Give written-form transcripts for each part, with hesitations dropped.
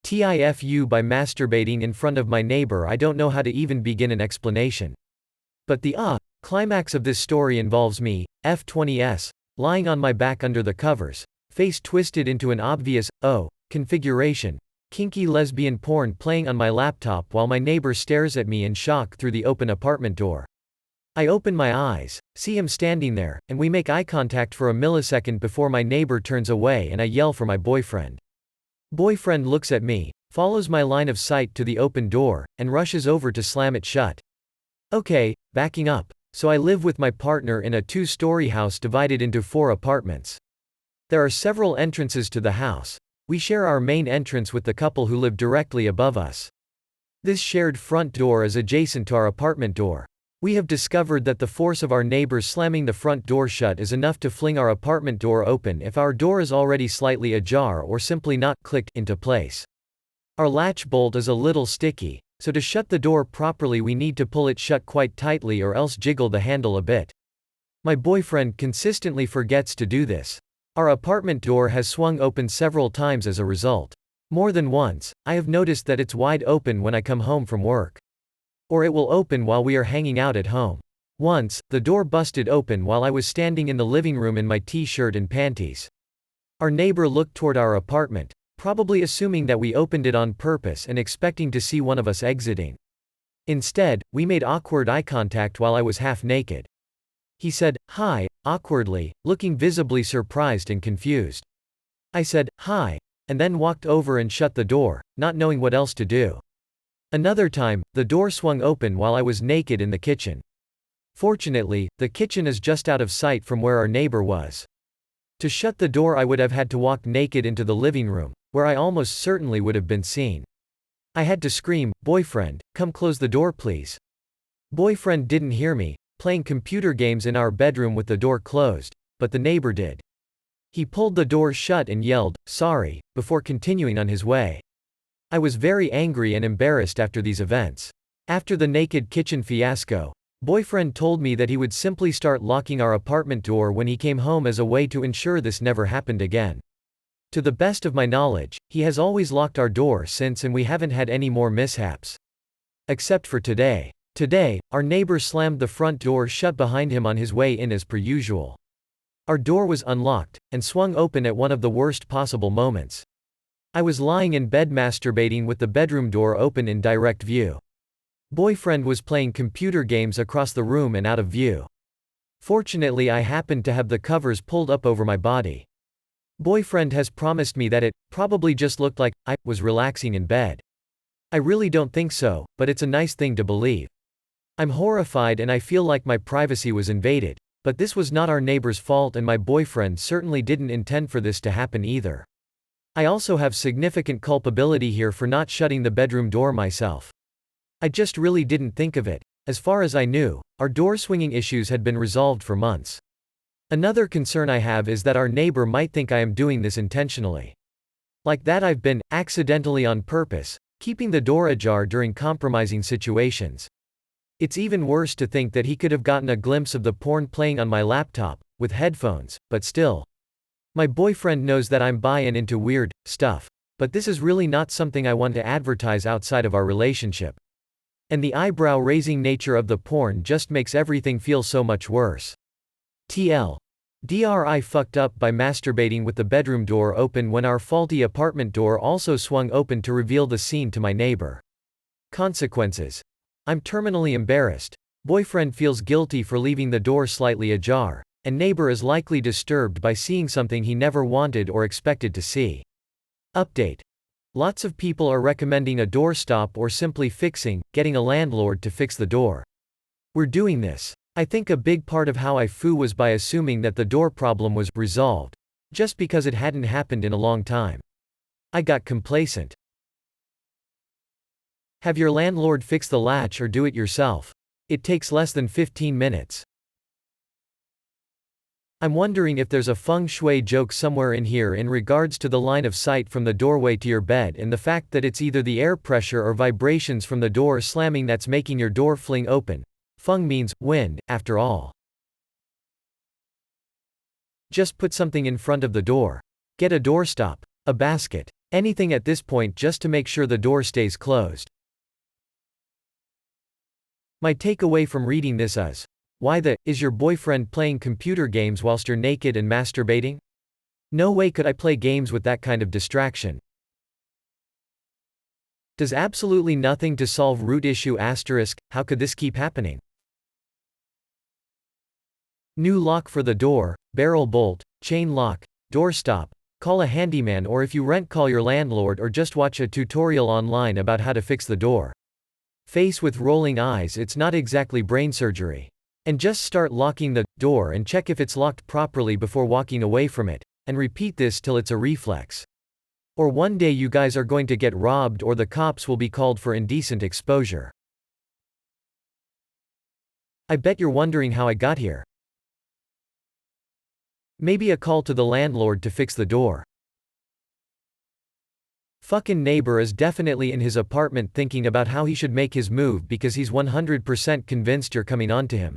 TIFU by masturbating in front of my neighbor. I don't know how to even begin an explanation. But the climax of this story involves me, F20s, lying on my back under the covers, face twisted into an obvious configuration, kinky lesbian porn playing on my laptop while my neighbor stares at me in shock through the open apartment door. I open my eyes, see him standing there, and we make eye contact for a millisecond before my neighbor turns away and I yell for my boyfriend. Boyfriend looks at me, follows my line of sight to the open door, and rushes over to slam it shut. Okay, backing up. So I live with my partner in a 2-story house divided into 4 apartments. There are several entrances to the house. We share our main entrance with the couple who live directly above us. This shared front door is adjacent to our apartment door. We have discovered that the force of our neighbors slamming the front door shut is enough to fling our apartment door open if our door is already slightly ajar or simply not clicked into place. Our latch bolt is a little sticky, so to shut the door properly we need to pull it shut quite tightly or else jiggle the handle a bit. My boyfriend consistently forgets to do this. Our apartment door has swung open several times as a result. More than once, I have noticed that it's wide open when I come home from work. Or it will open while we are hanging out at home. Once, the door busted open while I was standing in the living room in my t-shirt and panties. Our neighbor looked toward our apartment, probably assuming that we opened it on purpose and expecting to see one of us exiting. Instead, we made awkward eye contact while I was half naked. He said, "Hi," awkwardly, looking visibly surprised and confused. I said, "Hi," and then walked over and shut the door, not knowing what else to do. Another time, the door swung open while I was naked in the kitchen. Fortunately, the kitchen is just out of sight from where our neighbor was. To shut the door I would have had to walk naked into the living room, where I almost certainly would have been seen. I had to scream, "Boyfriend, come close the door please." Boyfriend didn't hear me, playing computer games in our bedroom with the door closed, but the neighbor did. He pulled the door shut and yelled, "Sorry," before continuing on his way. I was very angry and embarrassed after these events. After the naked kitchen fiasco, boyfriend told me that he would simply start locking our apartment door when he came home as a way to ensure this never happened again. To the best of my knowledge, he has always locked our door since and we haven't had any more mishaps. Except for today. Today, our neighbor slammed the front door shut behind him on his way in as per usual. Our door was unlocked, and swung open at one of the worst possible moments. I was lying in bed masturbating with the bedroom door open in direct view. Boyfriend was playing computer games across the room and out of view. Fortunately I happened to have the covers pulled up over my body. Boyfriend has promised me that it probably just looked like I was relaxing in bed. I really don't think so, but it's a nice thing to believe. I'm horrified and I feel like my privacy was invaded, but this was not our neighbor's fault and my boyfriend certainly didn't intend for this to happen either. I also have significant culpability here for not shutting the bedroom door myself. I just really didn't think of it. As far as I knew, our door swinging issues had been resolved for months. Another concern I have is that our neighbor might think I am doing this intentionally. Like that I've been, accidentally on purpose, keeping the door ajar during compromising situations. It's even worse to think that he could have gotten a glimpse of the porn playing on my laptop, with headphones, but still. My boyfriend knows that I'm buying into weird stuff, but this is really not something I want to advertise outside of our relationship. And the eyebrow-raising nature of the porn just makes everything feel so much worse. I fucked up by masturbating with the bedroom door open when our faulty apartment door also swung open to reveal the scene to my neighbor. Consequences. I'm terminally embarrassed. Boyfriend feels guilty for leaving the door slightly ajar, and neighbor is likely disturbed by seeing something he never wanted or expected to see. Update. Lots of people are recommending a doorstop or simply getting a landlord to fix the door. We're doing this. I think a big part of how I foo was by assuming that the door problem was resolved, just because it hadn't happened in a long time. I got complacent. Have your landlord fix the latch or do it yourself. It takes less than 15 minutes. I'm wondering if there's a feng shui joke somewhere in here in regards to the line of sight from the doorway to your bed and the fact that it's either the air pressure or vibrations from the door slamming that's making your door fling open. Feng means wind, after all. Just put something in front of the door. Get a doorstop, a basket, Anything at this point just to make sure the door stays closed. My takeaway from reading this is your boyfriend playing computer games whilst you're naked and masturbating? No way could I play games with that kind of distraction. Does absolutely nothing to solve root issue asterisk, how could this keep happening? New lock for the door, barrel bolt, chain lock, door stop. Call a handyman, or if you rent, call your landlord, or just watch a tutorial online about how to fix the door. Face with rolling eyes, it's not exactly brain surgery. And just start locking the door and check if it's locked properly before walking away from it, and repeat this till it's a reflex. Or one day you guys are going to get robbed, or the cops will be called for indecent exposure. I bet you're wondering how I got here. Maybe a call to the landlord to fix the door. Fucking neighbor is definitely in his apartment thinking about how he should make his move because he's 100% convinced you're coming on to him.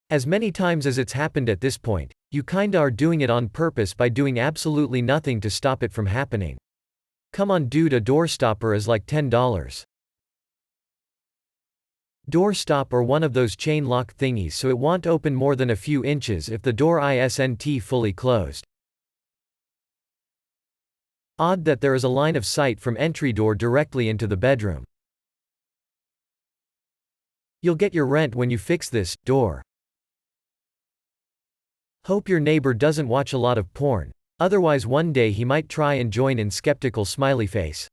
As many times as it's happened at this point, you kinda are doing it on purpose by doing absolutely nothing to stop it from happening. Come on dude, a door stopper is like $10. Door stop or one of those chain lock thingies so it won't open more than a few inches if the door isn't fully closed. Odd that there is a line of sight from entry door directly into the bedroom. You'll get your rent when you fix this door. Hope your neighbor doesn't watch a lot of porn. Otherwise one day he might try and join in skeptical smiley face.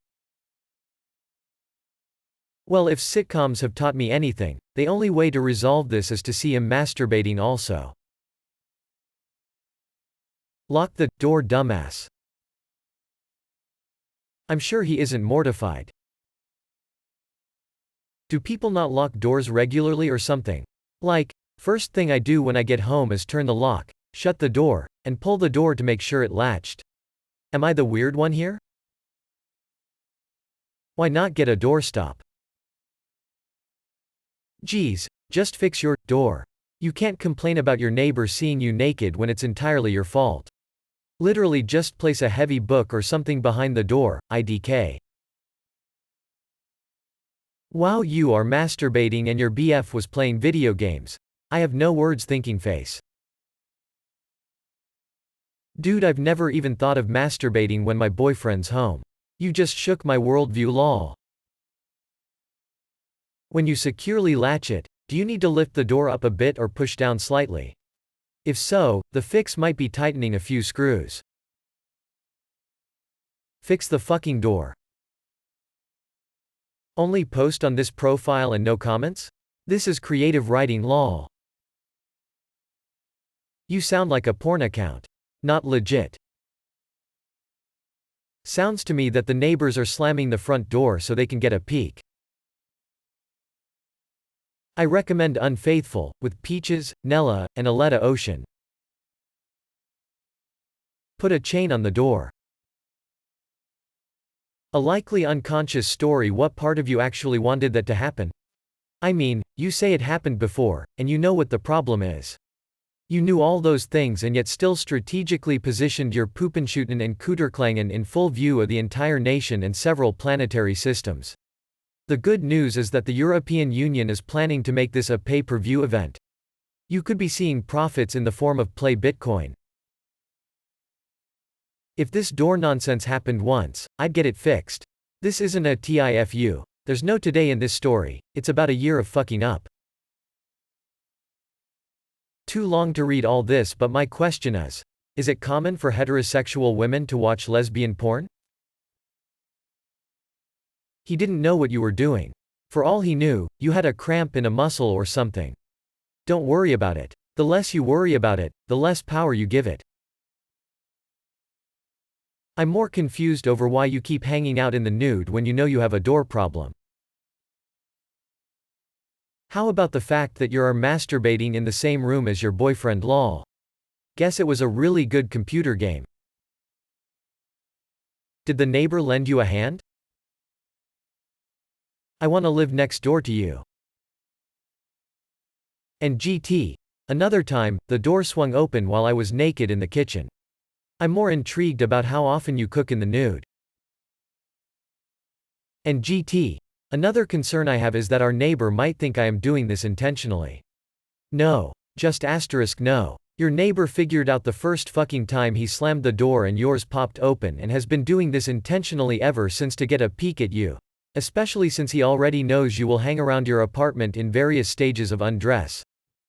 Well, if sitcoms have taught me anything, the only way to resolve this is to see him masturbating also. Lock the door, dumbass. I'm sure he isn't mortified. Do people not lock doors regularly or something? Like, first thing I do when I get home is turn the lock, shut the door, and pull the door to make sure it latched. Am I the weird one here? Why not get a doorstop? Geez, just fix your door. You can't complain about your neighbor seeing you naked when it's entirely your fault. Literally just place a heavy book or something behind the door, IDK. Wow, you are masturbating and your BF was playing video games. I have no words, thinking face. Dude, I've never even thought of masturbating when my boyfriend's home. You just shook my worldview, lol. When you securely latch it, do you need to lift the door up a bit or push down slightly? If so, the fix might be tightening a few screws. Fix the fucking door. Only post on this profile and no comments? This is creative writing, lol. You sound like a porn account. Not legit. Sounds to me that the neighbors are slamming the front door so they can get a peek. I recommend Unfaithful, with Peaches, Nella, and Aletta Ocean. Put a chain on the door. A likely unconscious story. What part of you actually wanted that to happen? I mean, you say it happened before, and you know what the problem is. You knew all those things and yet still strategically positioned your Puppenschuten and Kutterklangen in full view of the entire nation and several planetary systems. The good news is that the European Union is planning to make this a pay-per-view event. You could be seeing profits in the form of Play Bitcoin. If this door nonsense happened once, I'd get it fixed. This isn't a TIFU. There's no today in this story, it's about a year of fucking up. Too long to read all this, but my question is it common for heterosexual women to watch lesbian porn? He didn't know what you were doing. For all he knew, you had a cramp in a muscle or something. Don't worry about it. The less you worry about it, the less power you give it. I'm more confused over why you keep hanging out in the nude when you know you have a door problem. How about the fact that you're masturbating in the same room as your boyfriend, lol? Guess it was a really good computer game. Did the neighbor lend you a hand? I want to live next door to you. And GT. Another time, the door swung open while I was naked in the kitchen. I'm more intrigued about how often you cook in the nude. And GT. Another concern I have is that our neighbor might think I am doing this intentionally. No. Just asterisk no. Your neighbor figured out the first fucking time he slammed the door and yours popped open and has been doing this intentionally ever since to get a peek at you. Especially since he already knows you will hang around your apartment in various stages of undress.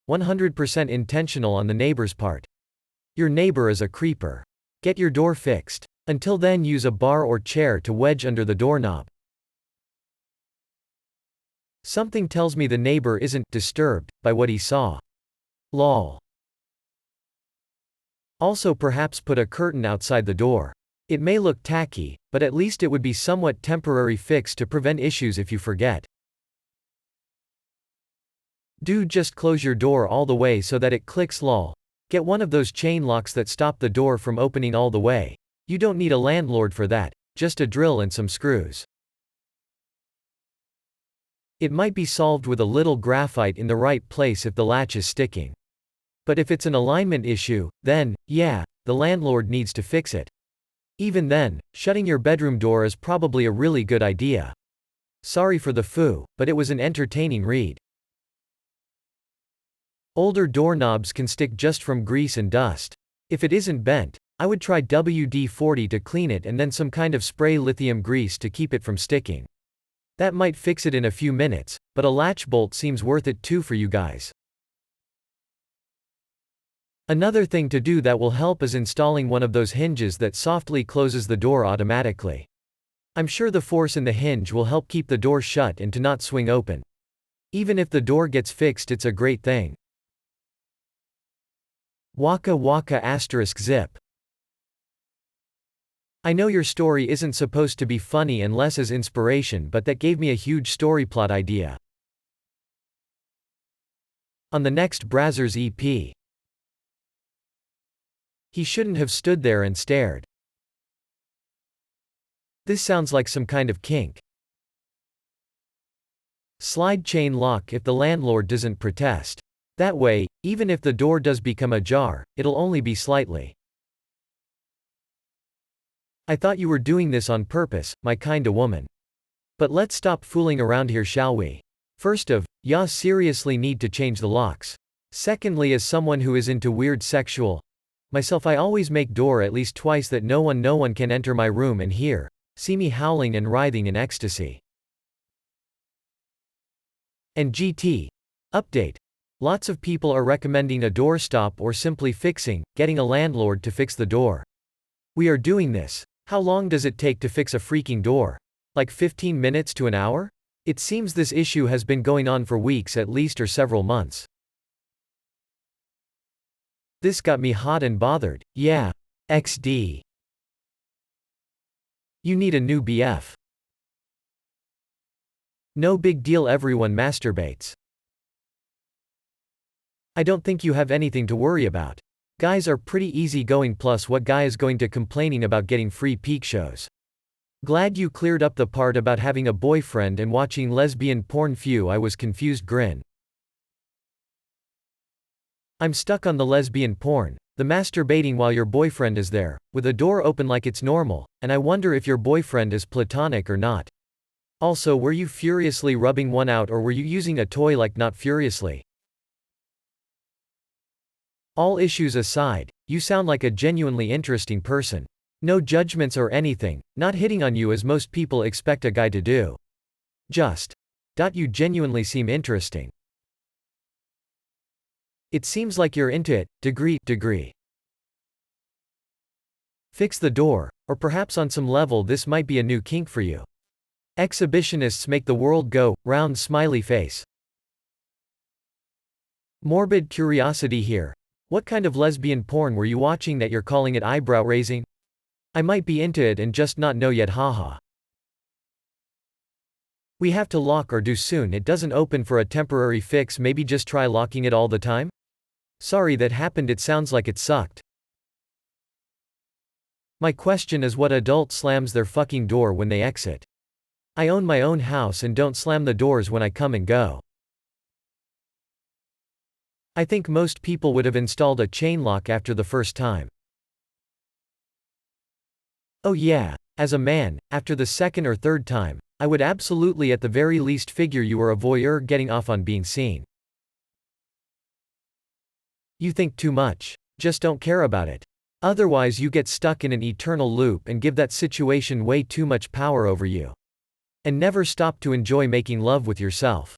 100% intentional on the neighbor's part. Your neighbor is a creeper. Get your door fixed. Until then, use a bar or chair to wedge under the doorknob. Something tells me the neighbor isn't disturbed by what he saw. Lol. Also, perhaps put a curtain outside the door. It may look tacky, but at least it would be somewhat temporary fix to prevent issues if you forget. Dude, just close your door all the way so that it clicks. Lol. Get one of those chain locks that stop the door from opening all the way. You don't need a landlord for that, just a drill and some screws. It might be solved with a little graphite in the right place if the latch is sticking. But if it's an alignment issue, then, yeah, the landlord needs to fix it. Even then, shutting your bedroom door is probably a really good idea. Sorry for the foo, but it was an entertaining read. Older doorknobs can stick just from grease and dust. If it isn't bent, I would try WD-40 to clean it and then some kind of spray lithium grease to keep it from sticking. That might fix it in a few minutes, but a latch bolt seems worth it too for you guys. Another thing to do that will help is installing one of those hinges that softly closes the door automatically. I'm sure the force in the hinge will help keep the door shut and to not swing open. Even if the door gets fixed, it's a great thing. Waka waka asterisk zip. I know your story isn't supposed to be funny and less as inspiration, but that gave me a huge storyplot idea. On the next Brazzers EP. He shouldn't have stood there and stared. This sounds like some kind of kink. Slide chain lock if the landlord doesn't protest. That way, even if the door does become ajar, it'll only be slightly. I thought you were doing this on purpose, my kinda woman. But let's stop fooling around here, shall we? First of, ya seriously need to change the locks. Secondly, as someone who is into weird sexual myself, I always make door at least twice that no one can enter my room and see me howling and writhing in ecstasy. And GT. Update. Lots of people are recommending a doorstop or simply getting a landlord to fix the door. We are doing this. How long does it take to fix a freaking door? Like 15 minutes to an hour? It seems this issue has been going on for weeks at least or several months. This got me hot and bothered. Yeah. XD. You need a new BF. No big deal, everyone masturbates. I don't think you have anything to worry about. Guys are pretty easygoing, plus what guy is going to complaining about getting free peek shows? Glad you cleared up the part about having a boyfriend and watching lesbian porn. Phew, I was confused. Grin. I'm stuck on the lesbian porn, the masturbating while your boyfriend is there, with a door open like it's normal, and I wonder if your boyfriend is platonic or not. Also, were you furiously rubbing one out or were you using a toy? Like, not furiously. All issues aside, you sound like a genuinely interesting person. No judgments or anything, not hitting on you as most people expect a guy to do. Just. You genuinely seem interesting. It seems like you're into it. Degree. Fix the door, or perhaps on some level this might be a new kink for you. Exhibitionists make the world go round. Smiley face. Morbid curiosity here. What kind of lesbian porn were you watching that you're calling it eyebrow raising? I might be into it and just not know yet, haha. We have to lock or do soon. It doesn't open for a temporary fix. Maybe just try locking it all the time? Sorry that happened, it sounds like it sucked. My question is, what adult slams their fucking door when they exit? I own my own house and don't slam the doors when I come and go. I think most people would have installed a chain lock after the first time. Oh yeah. As a man, after the second or third time, I would absolutely at the very least figure you were a voyeur getting off on being seen. You think too much. Just don't care about it. Otherwise you get stuck in an eternal loop and give that situation way too much power over you. And never stop to enjoy making love with yourself.